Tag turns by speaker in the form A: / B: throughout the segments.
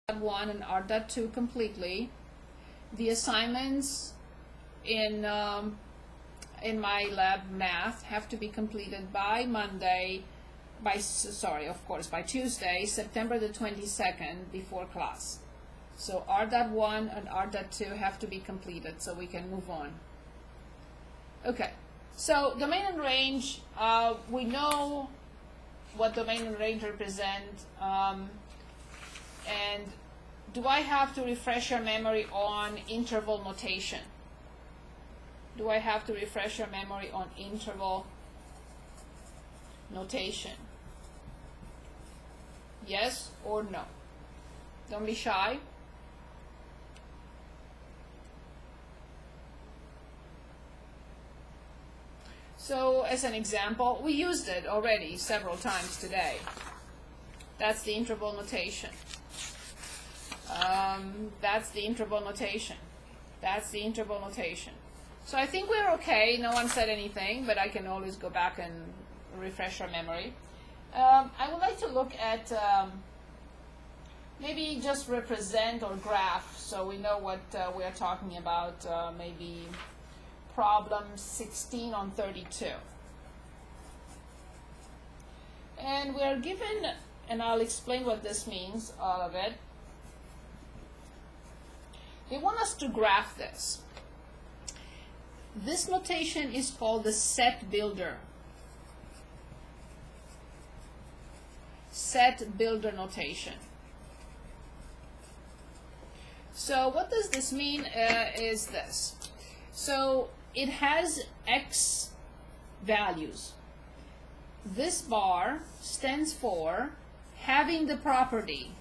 A: R.1 and R.2 completely. The assignments in my lab math have to be completed by Tuesday, September the 22nd, before class. So R.1 and R.2 have to be completed so we can move on. Okay, so domain and range, we know what domain and range represent. And do I have to refresh your memory on interval notation? Do I have to refresh your memory on interval notation? Yes or no? Don't be shy. So as an example, we used it already several times today. That's the interval notation. That's the interval notation. That's the interval notation. So I think we're okay. No one said anything, but I can always go back and refresh our memory. I would like to look at maybe just represent or graph so we know what we are talking about. Maybe problem 16 on 32. And we are given, and I'll explain what this means, all of it. They want us to graph this. This notation is called the set builder. Set builder notation. So what does this mean is this. So it has X values. This bar stands for having the property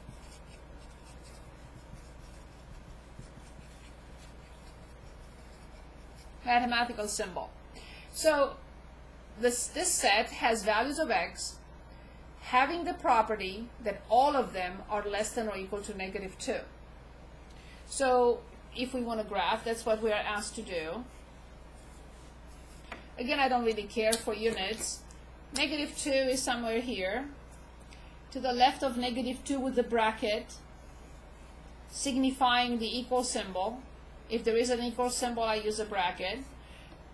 A: mathematical symbol. So this set has values of X having the property that all of them are less than or equal to -2. So if we want to graph, that's what we are asked to do. Again, I don't really care for units. -2 is somewhere here. To the left of -2 with the bracket, signifying the equal symbol. If there is an equal symbol, I use a bracket.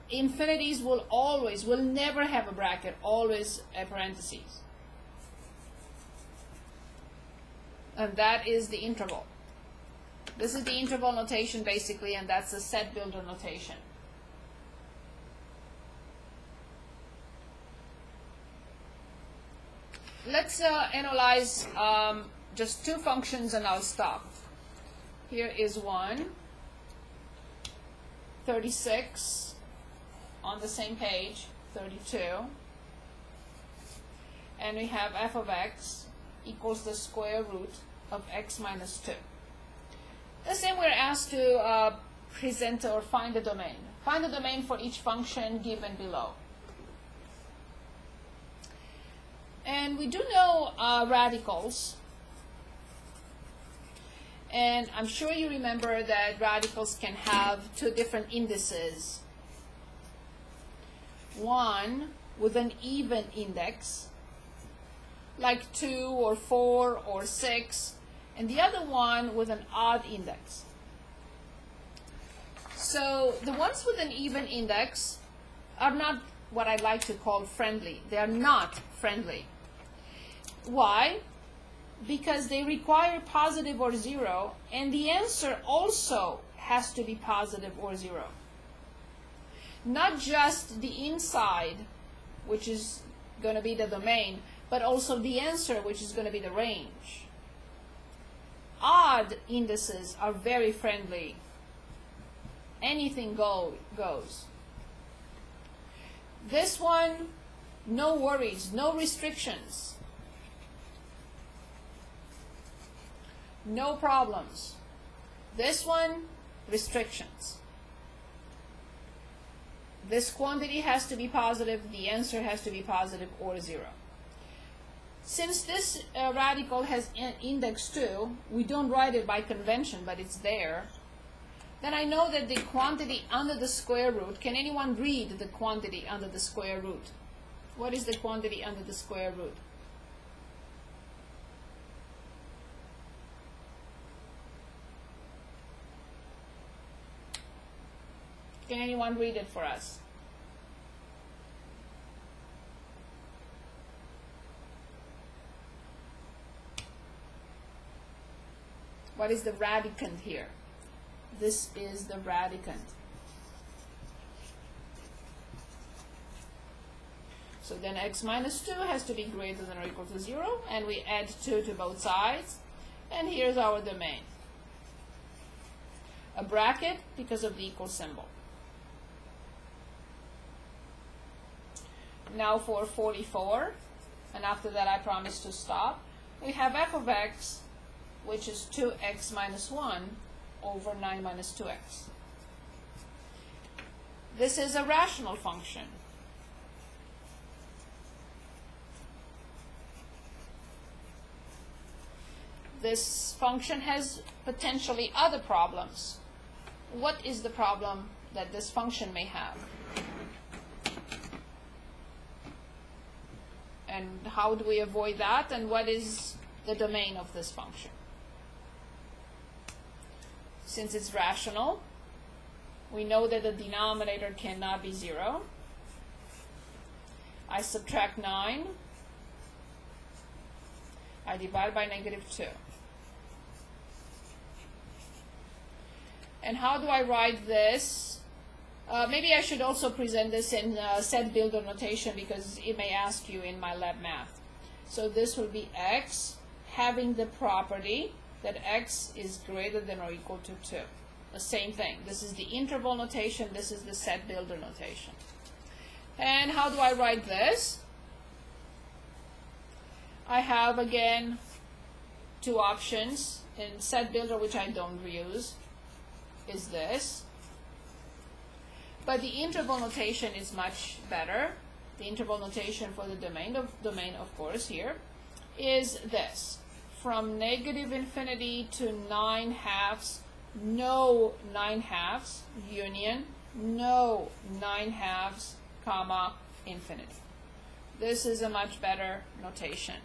A: Infinities will never have a bracket, always a parentheses. And that is the interval. This is the interval notation basically, and that's the set builder notation. Let's analyze just two functions and I'll stop. Here is one, 36 on the same page, 32. And we have f of x equals the square root of x minus 2. The same, we're asked to present or find the domain. Find the domain for each function given below. And we do know radicals. And I'm sure you remember that radicals can have two different indices. One with an even index, like 2 or 4 or 6, and the other one with an odd index. So the ones with an even index are not what I like to call friendly. They are not friendly. Why? Because they require positive or 0, and the answer also has to be positive or 0. Not just the inside, which is going to be the domain, but also the answer, which is going to be the range. Odd indices are very friendly. Anything goes. This one, no worries, no restrictions. No problems. This one, restrictions. This quantity has to be positive, the answer has to be positive or 0. Since this radical has an index 2, we don't write it by convention, but it's there, then I know that the quantity under the square root, can anyone read the quantity under the square root? What is the quantity under the square root? Can anyone read it for us? What is the radicand here? This is the radicand. So then x minus 2 has to be greater than or equal to 0, and we add 2 to both sides, and here's our domain. A bracket because of the equal symbol. Now for 44, and after that I promise to stop, we have f of x, which is 2x minus 1 over 9 minus 2x. This is a rational function. This function has potentially other problems. What is the problem that this function may have? And how do we avoid that? And what is the domain of this function? Since it's rational, we know that the denominator cannot be 0. I subtract 9. I divide by negative 2. And how do I write this? Maybe I should also present this in set builder notation, because it may ask you in my lab math. So this will be x having the property that x is greater than or equal to 2. The same thing. This is the interval notation. This is the set builder notation. And how do I write this? I have, again, two options. In set builder, which I don't use, is this. But the interval notation is much better. The interval notation for the domain, of course, here, is this. From negative infinity to 9/2, no 9/2, union, no 9/2, comma, infinity. This is a much better notation.